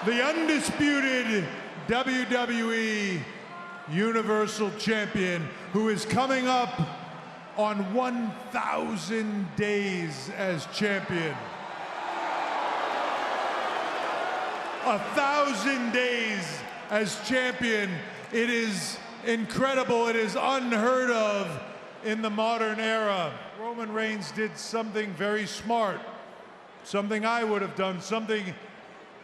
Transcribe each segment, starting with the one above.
the undisputed WWE Universal Champion, who is coming up on 1,000 days as champion. 1,000 days as champion. It is incredible. It is unheard of in the modern era. Roman Reigns did something very smart, something I would have done, something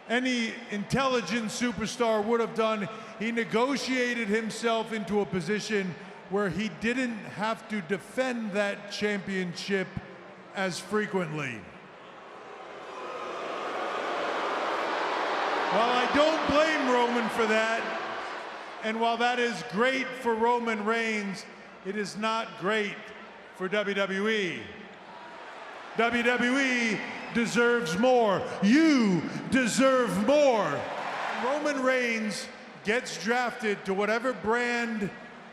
any intelligent superstar would have done. He negotiated himself into a position where he didn't have to defend that championship as frequently. While I don't blame Roman for that, and while that is great for Roman Reigns, it is not great for WWE. WWE deserves more. You deserve more. Roman Reigns gets drafted to whatever brand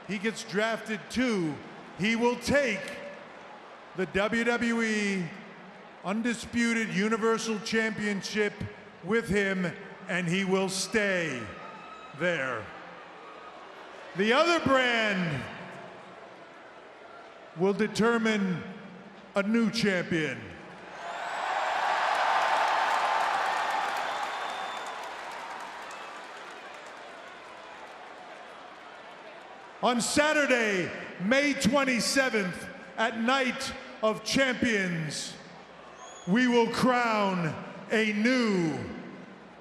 he gets drafted to, he will take the WWE Undisputed Universal Championship with him, and he will stay there. The other brand will determine a new champion. On Saturday, May 27th, at Night of Champions, we will crown a new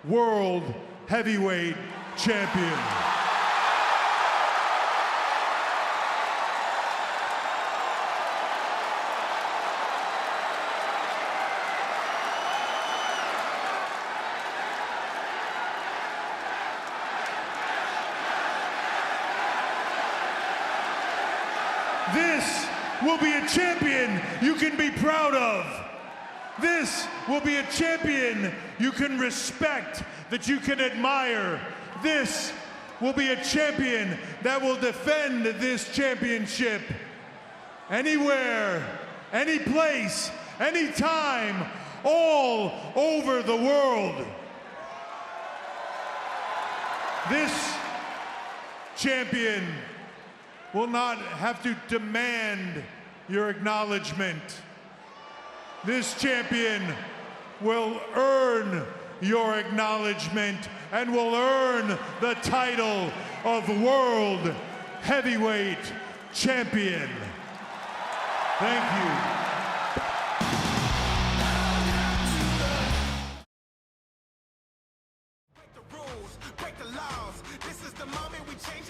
World Heavyweight Champion. This will be a champion you can be proud of. This will be a champion you can respect, that you can admire. This will be a champion that will defend this championship anywhere, any place, anytime, all over the world. This champion will not have to demand your acknowledgement. This champion will earn your acknowledgement and will earn the title of World Heavyweight Champion. Thank you. Break the rules, break the laws. This is the moment we change.